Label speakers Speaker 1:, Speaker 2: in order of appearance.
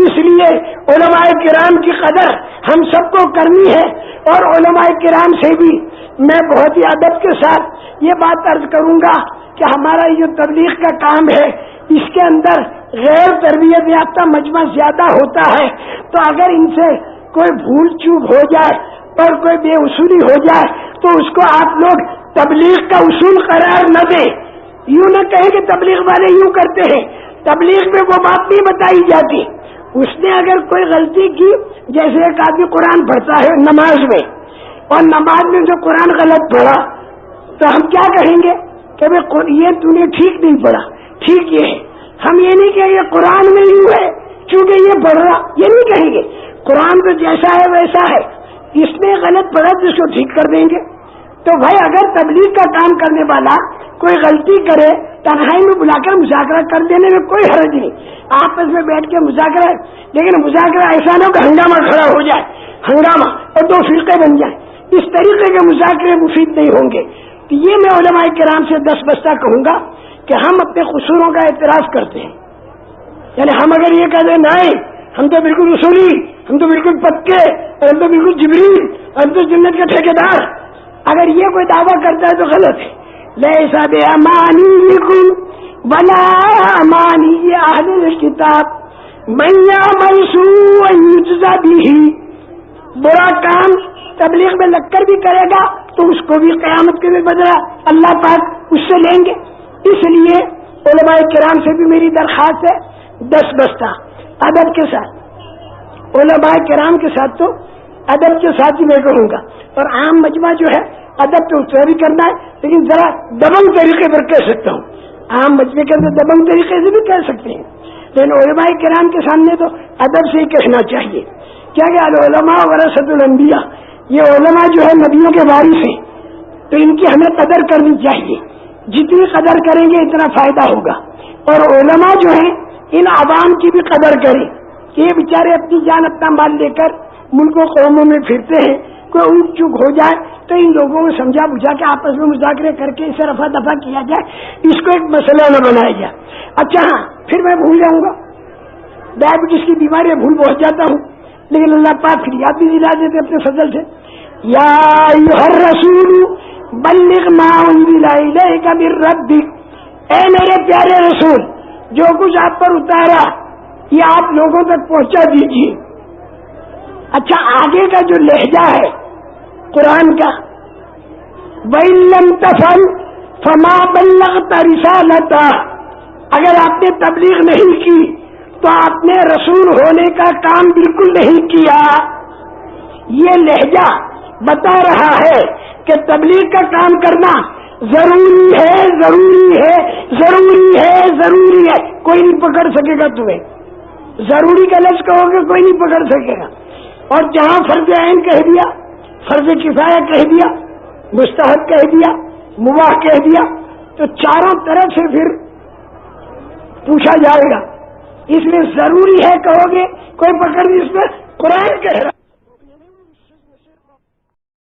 Speaker 1: اس لیے علماء کرام کی قدر ہم سب کو کرنی ہے، اور علماء کرام سے بھی میں بہت ہی ادب کے ساتھ یہ بات عرض کروں گا کہ ہمارا یہ تبلیغ کا کام ہے، اس کے اندر غیر تربیت یافتہ مجمع زیادہ ہوتا ہے، تو اگر ان سے کوئی بھول چوک ہو جائے اور کوئی بے اصولی ہو جائے تو اس کو آپ لوگ تبلیغ کا اصول قرار نہ دیں، یوں نہ کہیں کہ تبلیغ والے یوں کرتے ہیں، تبلیغ میں وہ بات نہیں بتائی جاتی۔ اس نے اگر کوئی غلطی کی، جیسے ایک آدمی قرآن پڑھتا ہے نماز میں، اور نماز میں جو قرآن غلط پڑھا تو ہم کیا کہیں گے کہ یہ تو نے ٹھیک نہیں پڑھا، ٹھیک یہ ہے، ہم یہ نہیں کہیں گے قرآن میں یوں ہے چونکہ یہ پڑھ رہا، یہ نہیں کہیں گے، قرآن تو جیسا ہے ویسا ہے، اس نے غلط پڑھا جس کو ٹھیک کر دیں گے۔ تو بھائی اگر تبلیغ کا کام کرنے والا کوئی غلطی کرے، تنہائی میں بلا کر مذاکرہ کر دینے میں کوئی حرج نہیں، آپس میں بیٹھ کے مذاکرہ، لیکن مذاکرہ ایسا نہ ہو کہ ہنگامہ کھڑا ہو جائے، ہنگامہ اور دو فرقے بن جائیں، اس طریقے کے مذاکرے مفید نہیں ہوں گے۔ تو یہ میں علماء کرام سے دس بستہ کہوں گا کہ ہم اپنے قصوروں کا اعتراف کرتے ہیں، یعنی ہم اگر یہ کہتے ہیں نہیں ہم تو بالکل اصولی، ہم تو بالکل پکے، ہم تو بالکل جبریل، ہم تو جنت کے ٹھیکیدار، اگر یہ کوئی دعویٰ کرتا ہے تو غلط ہے۔ لیسا بِأَمَانِيِّكُمْ وَلَا أَمَانِيِّ أَهْلِ الْكِتَابِ مَن يَعْمَلْ سُوءًا يُجْزَ بِهِ، برا کام تبلیغ میں لگ کر بھی کرے گا تو اس کو بھی قیامت کے بھی بدلہ اللہ پاک اس سے لیں گے۔ اس لیے علماء کرام سے بھی میری درخواست ہے، دس بستہ ادب کے ساتھ، علماء کرام کے ساتھ تو ادب کے ساتھ ہی میں کہوں گا، اور عام مجمع جو ہے ادب تو اس طرح بھی کرنا ہے، لیکن ذرا دبنگ طریقے پر کہہ سکتا ہوں، عام مجمع کے اندر دبنگ طریقے سے بھی کہہ سکتے ہیں، لیکن علماء کرام کے سامنے تو ادب سے ہی کہنا چاہیے، کیا کہ العلماء ورثۃ الانبیاء، یہ علماء جو ہے نبیوں کے وارث ہیں، تو ان کی ہمیں قدر کرنی چاہیے، جتنی قدر کریں گے اتنا فائدہ ہوگا، اور علماء جو ہیں ان عوام کی بھی قدر کریں کہ یہ بیچارے اپنی جان اپنا مال لے کر ملکوں قوموں میں پھرتے ہیں، کوئی اونٹ چوک ہو جائے تو ان لوگوں کو سمجھا بجھا کے آپس میں مذاکرے کر کے اسے رفع دفع کیا جائے، اس کو ایک مسئلہ نہ بنایا جائے۔ اچھا ہاں، پھر میں بھول جاؤں گا، ڈائبٹیز کی بیماری بھول پہنچ جاتا ہوں، لیکن اللہ پاک پھر یاد بھی دلا دیتے اپنے فضل سے، یا ایھا الرسول بلغ ما انزل الیک من ربک، اے میرے پیارے رسول جو کچھ آپ پر اتارا یہ آپ لوگوں تک پہنچا دیجیے۔ اچھا آگے کا جو لہجہ ہے قرآن کا، وَإِن لَّمْ تَفْعَلْ فَمَا بَلَّغْتَ رِسَالَتَهُ، اگر آپ نے تبلیغ نہیں کی تو آپ نے رسول ہونے کا کام بالکل نہیں کیا۔ یہ لہجہ بتا رہا ہے کہ تبلیغ کا کام کرنا ضروری ہے، ضروری ہے، ضروری ہے، ضروری ہے، کوئی نہیں پکڑ سکے گا تمہیں، ضروری کا لفظ کہو گے کوئی نہیں پکڑ سکے گا، اور جہاں فرض عین کہہ دیا، فرض کفایہ کہہ دیا، مستحب کہہ دیا، مباح کہہ دیا، تو چاروں طرف سے پھر پوچھا جائے گا، اس لیے ضروری ہے کہو گے کوئی پکڑ نہیں، اس میں قرآن کہہ رہا